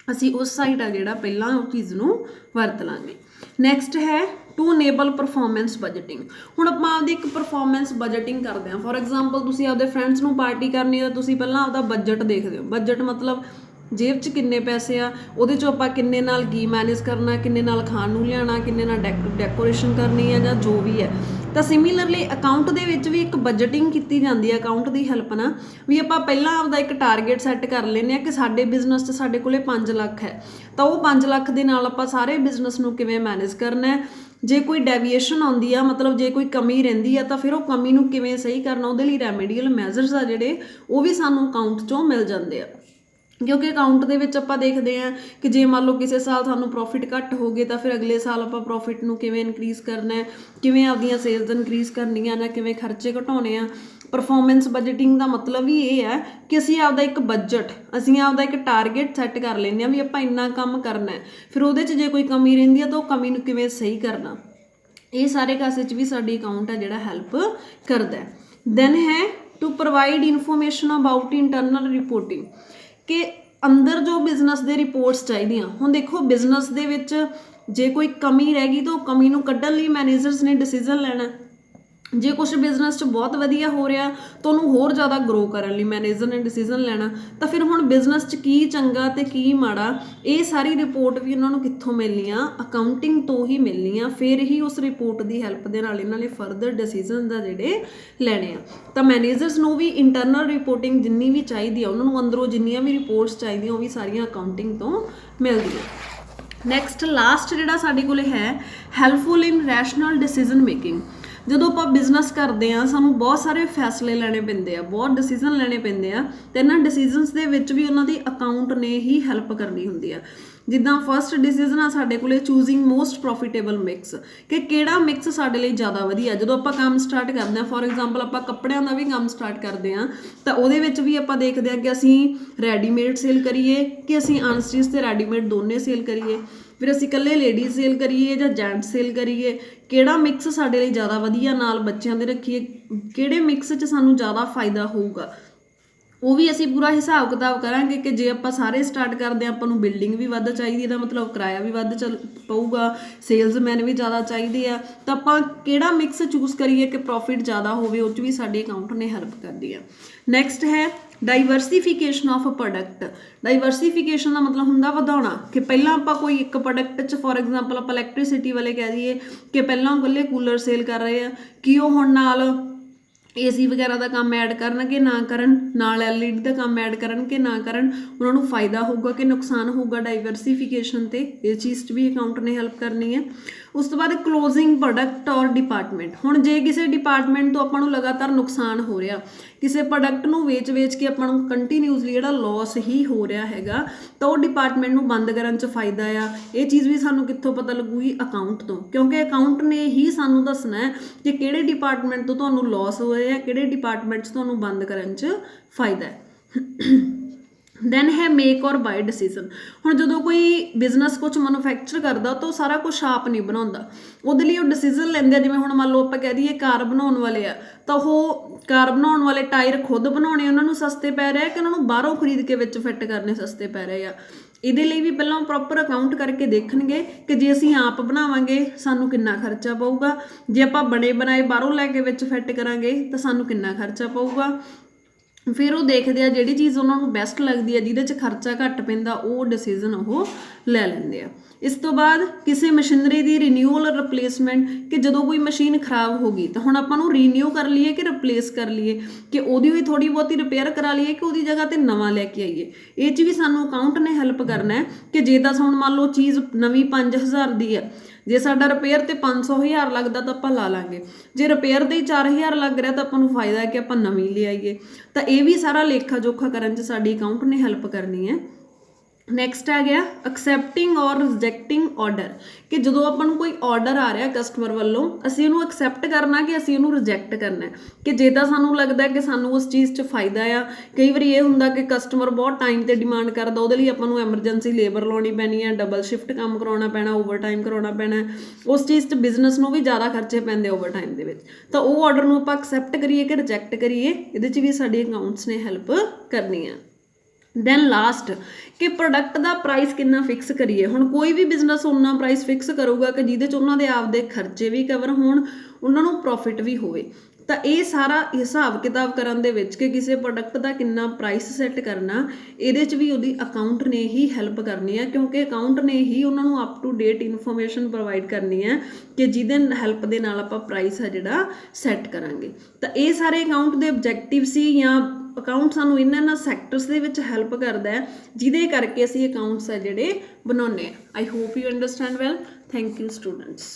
ਅਸੀਂ ਉਸ ਸਾਈਡ ਆ ਜਿਹੜਾ ਪਹਿਲਾਂ ਉਹ ਚੀਜ਼ ਨੂੰ ਵਰਤ ਲਾਂਗੇ। ਨੈਕਸਟ ਹੈ ਟੂ ਅਨੇਬਲ ਪਰਫਾਰਮੈਂਸ ਬਜਟਿੰਗ। ਹੁਣ ਆਪਾਂ ਆਪਦੀ ਇੱਕ ਪਰਫਾਰਮੈਂਸ ਬਜਟਿੰਗ ਕਰਦੇ ਹਾਂ। ਫੋਰ ਐਗਜ਼ਾਮਪਲ ਤੁਸੀਂ ਆਪਦੇ ਫਰੈਂਡਸ ਨੂੰ ਪਾਰਟੀ ਕਰਨੀ ਹੈ ਤਾਂ ਤੁਸੀਂ ਪਹਿਲਾਂ ਆਪਦਾ ਬਜਟ ਦੇਖਦੇ ਹੋ। ਬਜਟ ਮਤਲਬ ਜੇਬ 'ਚ ਕਿੰਨੇ ਪੈਸੇ ਆ, ਉਹਦੇ 'ਚੋਂ ਆਪਾਂ ਕਿੰਨੇ ਨਾਲ ਕੀ ਮੈਨੇਜ ਕਰਨਾ, ਕਿੰਨੇ ਨਾਲ ਖਾਣ ਨੂੰ ਲਿਆਉਣਾ, ਕਿੰਨੇ ਨਾਲ ਡੈਕੋਰੇਸ਼ਨ ਕਰਨੀ ਹੈ ਜਾਂ ਜੋ ਵੀ ਹੈ। ਤਾਂ ਸਿਮਿਲਰਲੀ ਅਕਾਊਂਟ ਦੇ ਵਿੱਚ ਵੀ ਇੱਕ ਬਜਟਿੰਗ ਕੀਤੀ ਜਾਂਦੀ ਹੈ ਅਕਾਊਂਟ ਦੀ ਹੈਲਪ ਨਾਲ। ਵੀ ਆਪਾਂ ਪਹਿਲਾਂ ਆਪਦਾ ਇੱਕ ਟਾਰਗੇਟ ਸੈੱਟ ਕਰ ਲੈਂਦੇ ਹਾਂ ਕਿ ਸਾਡੇ ਬਿਜ਼ਨਸ 'ਚ ਸਾਡੇ ਕੋਲੇ 5 ਲੱਖ ਹੈ, ਤਾਂ ਉਹ 5 ਲੱਖ ਦੇ ਨਾਲ ਆਪਾਂ ਸਾਰੇ ਬਿਜ਼ਨਸ ਨੂੰ ਕਿਵੇਂ ਮੈਨੇਜ ਕਰਨਾ ਹੈ। ਜੇ ਕੋਈ ਡੈਵੀਏਸ਼ਨ ਆਉਂਦੀ ਆ, ਮਤਲਬ ਜੇ ਕੋਈ ਕਮੀ ਰਹਿੰਦੀ ਆ, ਤਾਂ ਫਿਰ ਉਹ ਕਮੀ ਨੂੰ ਕਿਵੇਂ ਸਹੀ ਕਰਨਾ, ਉਹਦੇ ਲਈ ਰੈਮੀਡੀਅਲ ਮੈਜ਼ਰਸ ਆ ਜਿਹੜੇ ਉਹ ਵੀ ਸਾਨੂੰ ਅਕਾਊਂਟ 'ਚੋਂ ਮਿਲ ਜਾਂਦੇ ਆ। ਕਿਉਂਕਿ ਅਕਾਊਂਟ ਦੇ ਵਿੱਚ ਆਪਾਂ ਦੇਖਦੇ ਹਾਂ ਕਿ ਜੇ ਮੰਨ ਲਓ ਕਿਸੇ ਸਾਲ ਸਾਨੂੰ ਪ੍ਰੋਫਿਟ ਘੱਟ ਹੋ ਗਏ ਤਾਂ ਫਿਰ ਅਗਲੇ ਸਾਲ ਆਪਾਂ ਪ੍ਰੋਫਿਟ ਨੂੰ ਕਿਵੇਂ ਇਨਕਰੀਜ਼ ਕਰਨਾ ਹੈ, ਕਿਵੇਂ ਆਪਦੀਆਂ ਸੇਲਸ ਇਨਕਰੀਜ਼ ਕਰਨੀਆਂ ਜਾਂ ਕਿਵੇਂ ਖਰਚੇ ਘਟਾਉਣੇ ਆ। ਪਰਫਾਰਮੈਂਸ ਬਜਟਿੰਗ ਦਾ ਮਤਲਬ ਵੀ ਇਹ ਹੈ ਕਿ ਅਸੀਂ ਆਪਦਾ ਇੱਕ ਬਜਟ, ਅਸੀਂ ਆਪਦਾ ਇੱਕ ਟਾਰਗੇਟ ਸੈੱਟ ਕਰ ਲੈਂਦੇ ਹਾਂ ਵੀ ਆਪਾਂ ਇੰਨਾ ਕੰਮ ਕਰਨਾ ਹੈ, ਫਿਰ ਉਹਦੇ 'ਚ ਜੇ ਕੋਈ ਕਮੀ ਰਹਿੰਦੀ ਆ ਤਾਂ ਉਹ ਕਮੀ ਨੂੰ ਕਿਵੇਂ ਸਹੀ ਕਰਨਾ। ਇਹ ਸਾਰੇ ਕਾਸੇ 'ਚ ਵੀ ਸਾਡੀ ਅਕਾਊਂਟ ਹੈ ਜਿਹੜਾ ਹੈਲਪ ਕਰਦਾ। ਦੈਨ ਹੈ to provide information about internal reporting, ਕਿ ਅੰਦਰ ਜੋ ਬਿਜ਼ਨਸ ਦੇ ਰਿਪੋਰਟਸ ਚਾਹੀਦੀਆਂ। ਹੁਣ ਦੇਖੋ ਬਿਜ਼ਨਸ ਦੇ ਵਿੱਚ ਜੇ ਕੋਈ ਕਮੀ ਰਹਿ ਗਈ ਤਾਂ ਉਹ ਕਮੀ ਨੂੰ ਕੱਢਣ ਲਈ ਮੈਨੇਜਰਸ ਨੇ ਡਿਸੀਜ਼ਨ ਲੈਣਾ। ਜੇ ਕੁਛ ਬਿਜ਼ਨਸ 'ਚ ਬਹੁਤ ਵਧੀਆ ਹੋ ਰਿਹਾ ਤਾਂ ਉਹਨੂੰ ਹੋਰ ਜ਼ਿਆਦਾ ਗਰੋ ਕਰਨ ਲਈ ਮੈਨੇਜਰ ਨੇ ਡਿਸੀਜ਼ਨ ਲੈਣਾ। ਤਾਂ ਫਿਰ ਹੁਣ ਬਿਜ਼ਨਸ 'ਚ ਕੀ ਚੰਗਾ ਅਤੇ ਕੀ ਮਾੜਾ, ਇਹ ਸਾਰੀ ਰਿਪੋਰਟ ਵੀ ਉਹਨਾਂ ਨੂੰ ਕਿੱਥੋਂ ਮਿਲਣੀ ਆ? ਅਕਾਊਂਟਿੰਗ ਤੋਂ ਹੀ ਮਿਲਣੀ ਆ। ਫਿਰ ਹੀ ਉਸ ਰਿਪੋਰਟ ਦੀ ਹੈਲਪ ਦੇ ਨਾਲ ਇਹਨਾਂ ਨੇ ਫਰਦਰ ਡਿਸੀਜ਼ਨ ਆ ਜਿਹੜੇ ਲੈਣੇ ਆ। ਤਾਂ ਮੈਨੇਜਰਸ ਨੂੰ ਵੀ ਇੰਟਰਨਲ ਰਿਪੋਰਟਿੰਗ ਜਿੰਨੀ ਵੀ ਚਾਹੀਦੀ ਆ, ਉਹਨਾਂ ਨੂੰ ਅੰਦਰੋਂ ਜਿੰਨੀਆਂ ਵੀ ਰਿਪੋਰਟਸ ਚਾਹੀਦੀਆਂ ਉਹ ਵੀ ਸਾਰੀਆਂ ਅਕਾਊਂਟਿੰਗ ਤੋਂ ਮਿਲਦੀਆਂ। ਨੈਕਸਟ ਲਾਸਟ ਜਿਹੜਾ ਸਾਡੇ ਕੋਲ ਹੈ ਹੈਲਪਫੁਲ ਇਨ ਰੈਸ਼ਨਲ ਡਿਸੀਜ਼ਨ ਮੇਕਿੰਗ। ਜਦੋਂ ਆਪਾਂ ਬਿਜ਼ਨਸ ਕਰਦੇ ਹਾਂ ਸਾਨੂੰ ਬਹੁਤ ਸਾਰੇ ਫੈਸਲੇ ਲੈਣੇ ਪੈਂਦੇ ਆ, ਬਹੁਤ ਡਿਸੀਜ਼ਨ ਲੈਣੇ ਪੈਂਦੇ ਆ, ਅਤੇ ਇਹਨਾਂ ਡਿਸੀਜ਼ਨਸ ਦੇ ਵਿੱਚ ਵੀ ਉਹਨਾਂ ਦੀ ਅਕਾਊਂਟ ਨੇ ਹੀ ਹੈਲਪ ਕਰਨੀ ਹੁੰਦੀ ਆ। ਜਿੱਦਾਂ ਫਸਟ ਡਿਸੀਜ਼ਨ ਆ ਸਾਡੇ ਕੋਲੇ ਚੂਜ਼ਿੰਗ ਮੋਸਟ ਪ੍ਰੋਫਿਟੇਬਲ ਮਿਕਸ, ਕਿ ਕਿਹੜਾ ਮਿਕਸ ਸਾਡੇ ਲਈ ਜ਼ਿਆਦਾ ਵਧੀਆ। ਜਦੋਂ ਆਪਾਂ ਕੰਮ ਸਟਾਰਟ ਕਰਦੇ ਹਾਂ, ਫੋਰ ਐਗਜ਼ਾਮਪਲ ਆਪਾਂ ਕੱਪੜਿਆਂ ਦਾ ਵੀ ਕੰਮ ਸਟਾਰਟ ਕਰਦੇ ਹਾਂ, ਤਾਂ ਉਹਦੇ ਵਿੱਚ ਵੀ ਆਪਾਂ ਦੇਖਦੇ ਹਾਂ ਕਿ ਅਸੀਂ ਰੈਡੀਮੇਡ ਸੇਲ ਕਰੀਏ ਕਿ ਅਸੀਂ ਅਨਸਟਿਚ ਅਤੇ ਰੈਡੀਮੇਡ ਦੋਨੇ ਸੇਲ ਕਰੀਏ। ਫਿਰ ਅਸੀਂ ਇਕੱਲੇ ਲੇਡੀਜ਼ ਸੇਲ ਕਰੀਏ ਜਾਂ ਜੈਂਟ ਸੇਲ ਕਰੀਏ, ਕਿਹੜਾ ਮਿਕਸ ਸਾਡੇ ਲਈ ਜ਼ਿਆਦਾ ਵਧੀਆ, ਨਾਲ ਬੱਚਿਆਂ ਦੇ ਰੱਖੀਏ, ਕਿਹੜੇ ਮਿਕਸ 'ਚ ਸਾਨੂੰ ਜ਼ਿਆਦਾ ਫਾਇਦਾ ਹੋਊਗਾ, ਉਹ ਵੀ ਅਸੀਂ ਪੂਰਾ ਹਿਸਾਬ ਕਿਤਾਬ ਕਰਾਂਗੇ ਕਿ ਜੇ ਆਪਾਂ ਸਾਰੇ ਸਟਾਰਟ ਕਰਦੇ ਹਾਂ ਆਪਾਂ ਨੂੰ ਬਿਲਡਿੰਗ ਵੀ ਵੱਧ ਚਾਹੀਦੀ, ਇਹਦਾ ਮਤਲਬ ਕਿਰਾਇਆ ਵੀ ਵੱਧ ਪਊਗਾ, ਸੇਲਜ਼ਮੈਨ ਵੀ ਜ਼ਿਆਦਾ ਚਾਹੀਦੇ ਆ, ਤਾਂ ਆਪਾਂ ਕਿਹੜਾ ਮਿਕਸ ਚੂਜ਼ ਕਰੀਏ ਕਿ ਪ੍ਰੋਫਿਟ ਜ਼ਿਆਦਾ ਹੋਵੇ, ਉਹ 'ਚ ਵੀ ਸਾਡੇ ਅਕਾਊਂਟ ਨੇ ਹੈਲਪ ਕਰਦੀ ਆ। ਨੈਕਸਟ ਹੈ ਡਾਈਵਰਸੀਫਿਕੇਸ਼ਨ ਆਫ ਪ੍ਰੋਡਕਟ। ਡਾਈਵਰਸੀਫਿਕੇਸ਼ਨ ਦਾ ਮਤਲਬ ਹੁੰਦਾ ਵਧਾਉਣਾ, ਕਿ ਪਹਿਲਾਂ ਆਪਾਂ ਕੋਈ ਇੱਕ ਪ੍ਰੋਡਕਟ 'ਚ ਫੋਰ ਐਗਜ਼ਾਮਪਲ ਆਪਾਂ ਇਲੈਕਟ੍ਰੀਸਿਟੀ ਵਾਲੇ ਕਹਿ ਦਈਏ ਕਿ ਪਹਿਲਾਂ ਉਹ ਇਕੱਲੇ ਕੂਲਰ ਸੇਲ ਕਰ ਰਹੇ ਆ, ਕਿ ਉਹ ਹੁਣ ਨਾਲ AC ਵਗੈਰਾ ਦਾ ਕੰਮ ਐਡ ਕਰਨਗੇ ਨਾ ਕਰਨ, ਨਾਲ LED ਦਾ ਕੰਮ ਐਡ ਕਰਨਗੇ ਨਾ ਕਰਨ, ਉਹਨਾਂ ਨੂੰ ਫਾਇਦਾ ਹੋਊਗਾ ਕਿ ਨੁਕਸਾਨ ਹੋਊਗਾ ਡਾਈਵਰਸੀਫਿਕੇਸ਼ਨ 'ਤੇ, ਇਹ ਚੀਜ਼ 'ਚ ਵੀ ਅਕਾਊਂਟ ਨੇ ਹੈਲਪ ਕਰਨੀ ਹੈ। ਉਸ ਤੋਂ ਬਾਅਦ ਕਲੋਜ਼ਿੰਗ ਪ੍ਰੋਡਕਟ ਔਰ ਡਿਪਾਰਟਮੈਂਟ। ਹੁਣ ਜੇ ਕਿਸੇ ਡਿਪਾਰਟਮੈਂਟ ਤੋਂ ਆਪਾਂ ਨੂੰ ਲਗਾਤਾਰ ਨੁਕਸਾਨ ਹੋ ਰਿਹਾ, ਕਿਸੇ ਪ੍ਰੋਡਕਟ ਨੂੰ ਵੇਚ ਕੇ ਆਪਾਂ ਨੂੰ ਕੰਟੀਨਿਊਸਲੀ ਜਿਹੜਾ ਲੋਸ ਹੀ ਹੋ ਰਿਹਾ ਹੈਗਾ, ਤਾਂ ਉਹ ਡਿਪਾਰਟਮੈਂਟ ਨੂੰ ਬੰਦ ਕਰਨ 'ਚ ਫਾਇਦਾ ਆ। ਇਹ ਚੀਜ਼ ਵੀ ਸਾਨੂੰ ਕਿੱਥੋਂ ਪਤਾ ਲੱਗੂਗੀ? ਅਕਾਊਂਟ ਤੋਂ, ਕਿਉਂਕਿ ਅਕਾਊਂਟ ਨੇ ਹੀ ਸਾਨੂੰ ਦੱਸਣਾ ਹੈ ਕਿ ਕਿਹੜੇ ਡਿਪਾਰਟਮੈਂਟ ਤੋਂ ਤੁਹਾਨੂੰ ਲੋਸ ਹੋ ਰਿਹਾ, ਕਿਹੜੇ ਡਿਪਾਰਟਮੈਂਟ 'ਚ ਤੁਹਾਨੂੰ ਬੰਦ ਕਰਨ 'ਚ ਫਾਇਦਾ ਹੈ। ਦੈਨ ਹੈ ਮੇਕ ਔਰ ਬਾਏ ਡਿਸੀਜ਼ਨ। ਹੁਣ ਜਦੋਂ ਕੋਈ ਬਿਜ਼ਨਸ ਕੁਛ ਮੈਨੂਫੈਕਚਰ ਕਰਦਾ ਤਾਂ ਉਹ ਸਾਰਾ ਕੁਛ ਆਪ ਨਹੀਂ ਬਣਾਉਂਦਾ, ਉਹਦੇ ਲਈ ਉਹ ਡਿਸੀਜ਼ਨ ਲੈਂਦੇ ਆ। ਜਿਵੇਂ ਹੁਣ ਮੰਨ ਲਓ ਆਪਾਂ ਕਹਿ ਦਈਏ ਕਾਰ ਬਣਾਉਣ ਵਾਲੇ ਆ, ਤਾਂ ਉਹ ਕਾਰ ਬਣਾਉਣ ਵਾਲੇ ਟਾਇਰ ਖੁਦ ਬਣਾਉਣੇ ਉਹਨਾਂ ਨੂੰ ਸਸਤੇ ਪੈ ਰਹੇ ਕਿ ਉਹਨਾਂ ਨੂੰ ਬਾਹਰੋਂ ਖਰੀਦ ਕੇ ਵਿੱਚ ਫਿੱਟ ਕਰਨੇ ਸਸਤੇ ਪੈ ਰਹੇ ਆ। ਇਹਦੇ ਲਈ ਵੀ ਪਹਿਲਾਂ ਪ੍ਰੋਪਰ ਅਕਾਊਂਟ ਕਰਕੇ ਦੇਖਣਗੇ ਕਿ ਜੇ ਅਸੀਂ ਆਪ ਬਣਾਵਾਂਗੇ ਸਾਨੂੰ ਕਿੰਨਾ ਖਰਚਾ ਪਊਗਾ, ਜੇ ਆਪਾਂ ਬਣੇ ਬਣਾਏ ਬਾਹਰੋਂ ਲੈ ਕੇ ਵਿੱਚ ਫਿੱਟ ਕਰਾਂਗੇ ਤਾਂ ਸਾਨੂੰ ਕਿੰਨਾ ਖਰਚਾ ਪਊਗਾ। ਫਿਰ ਉਹ ਦੇਖਦੇ ਆ ਜਿਹੜੀ ਚੀਜ਼ ਉਹਨਾਂ ਨੂੰ ਬੈਸਟ ਲੱਗਦੀ ਹੈ, ਜਿਹਦੇ 'ਚ ਖਰਚਾ ਘੱਟ ਪੈਂਦਾ, ਉਹ ਡਿਸੀਜ਼ਨ ਉਹ ਲੈ ਲੈਂਦੇ ਆ। ਇਸ ਤੋਂ ਬਾਅਦ ਕਿਸੇ ਮਸ਼ੀਨਰੀ ਦੀ ਰੀਨਿਊਅਲ ਰਿਪਲੇਸਮੈਂਟ, ਕਿ ਜਦੋਂ ਕੋਈ ਮਸ਼ੀਨ ਖਰਾਬ ਹੋ ਗਈ ਤਾਂ ਹੁਣ ਆਪਾਂ ਨੂੰ ਰੀਨਿਊ ਕਰ ਲਈਏ ਕਿ ਰਿਪਲੇਸ ਕਰ ਲਈਏ, ਕਿ ਉਹਦੀ ਵੀ ਥੋੜ੍ਹੀ ਬਹੁਤੀ ਰਿਪੇਅਰ ਕਰਾ ਲਈਏ ਕਿ ਉਹਦੀ ਜਗ੍ਹਾ 'ਤੇ ਨਵਾਂ ਲੈ ਕੇ ਆਈਏ। ਇਹ 'ਚ ਵੀ ਸਾਨੂੰ ਅਕਾਊਂਟ ਨੇ ਹੈਲਪ ਕਰਨਾ ਹੈ ਕਿ ਜੇ ਤਾਂ ਹੁਣ ਮੰਨ ਲਓ ਚੀਜ਼ ਨਵੀਂ 5000 ਦੀ ਹੈ, ਜੇ ਸਾਡਾ ਰਿਪੇਅਰ ਤੇ 500,000 ਲੱਗਦਾ ਤਾਂ ਆਪਾਂ ਲਾ ਲਾਂਗੇ, ਜੇ ਰਿਪੇਅਰ ਦੇ ਹੀ 4000 ਲੱਗ ਰਿਹਾ ਤਾਂ ਆਪਾਂ ਨੂੰ ਫਾਇਦਾ ਹੈ ਕਿ ਆਪਾਂ ਨਵੀਂ ਲੈ ਆਈਏ। ਤਾਂ ਇਹ ਵੀ ਸਾਰਾ ਲੇਖਾ ਜੋਖਾ ਕਰਨ 'ਚ ਸਾਡੀ ਅਕਾਊਂਟ ਨੇ ਹੈਲਪ ਕਰਨੀ ਹੈ। ਨੈਕਸਟ ਆ ਗਿਆ ਐਕਸੈਪਟਿੰਗ ਔਰ ਰਿਜੈਕਟਿੰਗ ਆਰਡਰ, ਕਿ ਜਦੋਂ ਆਪਾਂ ਨੂੰ ਕੋਈ ਆਰਡਰ ਆ ਰਿਹਾ ਕਸਟਮਰ ਵੱਲੋਂ, ਅਸੀਂ ਉਹਨੂੰ ਐਕਸੈਪਟ ਕਰਨਾ ਕਿ ਅਸੀਂ ਉਹਨੂੰ ਰਿਜੈਕਟ ਕਰਨਾ, ਕਿ ਜੇ ਤਾਂ ਸਾਨੂੰ ਲੱਗਦਾ ਕਿ ਸਾਨੂੰ ਉਸ ਚੀਜ਼ 'ਚ ਫਾਇਦਾ ਆ। ਕਈ ਵਾਰੀ ਇਹ ਹੁੰਦਾ ਕਿ ਕਸਟਮਰ ਬਹੁਤ ਟਾਈਮ 'ਤੇ ਡਿਮਾਂਡ ਕਰਦਾ, ਉਹਦੇ ਲਈ ਆਪਾਂ ਨੂੰ ਐਮਰਜੈਂਸੀ ਲੇਬਰ ਲਾਉਣੀ ਪੈਣੀ ਹੈ, ਡਬਲ ਸ਼ਿਫਟ ਕੰਮ ਕਰਾਉਣਾ ਪੈਣਾ, ਓਵਰ ਟਾਈਮ ਕਰਾਉਣਾ ਪੈਣਾ, ਉਸ ਚੀਜ਼ 'ਚ ਬਿਜ਼ਨਸ ਨੂੰ ਵੀ ਜ਼ਿਆਦਾ ਖਰਚੇ ਪੈਂਦੇ ਓਵਰ ਟਾਈਮ ਦੇ ਵਿੱਚ, ਤਾਂ ਉਹ ਆਰਡਰ ਨੂੰ ਆਪਾਂ ਐਕਸੈਪਟ ਕਰੀਏ ਕਿ ਰਿਜੈਕਟ ਕਰੀਏ, ਇਹਦੇ 'ਚ ਵੀ ਸਾਡੀ ਅਕਾਊਂਟਸ ਨੇ ਹੈਲਪ ਕਰਨੀ ਆ। ਦੈਨ ਲਾਸਟ ਕਿ ਪ੍ਰੋਡਕਟ ਦਾ ਪ੍ਰਾਈਸ ਕਿੰਨਾ ਫਿਕਸ ਕਰੀਏ। ਹੁਣ ਕੋਈ ਵੀ ਬਿਜ਼ਨਸ ਉਨਾ ਪ੍ਰਾਈਸ ਫਿਕਸ ਕਰੂਗਾ ਕਿ ਜਿਹਦੇ 'ਚ ਉਹਨਾਂ ਦੇ ਆਪਦੇ ਖਰਚੇ ਵੀ ਕਵਰ ਹੋਣ, ਉਹਨਾਂ ਨੂੰ ਪ੍ਰੋਫਿਟ ਵੀ ਹੋਵੇ। ਤਾਂ ਇਹ ਸਾਰਾ ਹਿਸਾਬ ਕਿਤਾਬ ਕਰਨ ਦੇ ਵਿੱਚ ਕਿ ਕਿਸੇ ਪ੍ਰੋਡਕਟ ਦਾ ਕਿੰਨਾ ਪ੍ਰਾਈਸ ਸੈੱਟ ਕਰਨਾ, ਇਹਦੇ 'ਚ ਵੀ ਉਹਦੀ ਅਕਾਊਂਟ ਨੇ ਹੀ ਹੈਲਪ ਕਰਨੀ ਹੈ, ਕਿਉਂਕਿ ਅਕਾਊਂਟ ਨੇ ਹੀ ਉਹਨਾਂ ਨੂੰ up to date information provide ਕਰਨੀ ਹੈ ਕਿ ਜਿਹਦੇ ਹੈਲਪ ਦੇ ਨਾਲ ਆਪਾਂ ਪ੍ਰਾਈਸ ਹੈ ਜਿਹੜਾ ਸੈੱਟ ਕਰਾਂਗੇ। ਤਾਂ ਇਹ ਸਾਰੇ ਅਕਾਊਂਟ ਦੇ ਆਬਜੈਕਟਿਵ ਸੀ, ਜਾਂ ਅਕਾਊਂਟ ਸਾਨੂੰ ਇਹਨਾਂ ਸੈਕਟਰਸ ਦੇ ਵਿੱਚ ਹੈਲਪ ਕਰਦਾ ਹੈ ਜਿਹਦੇ ਕਰਕੇ ਅਸੀਂ ਅਕਾਊਂਟਸ ਹੈ ਜਿਹੜੇ ਬਣਾਉਂਦੇ ਹਾਂ। I hope you understand well. Thank you students.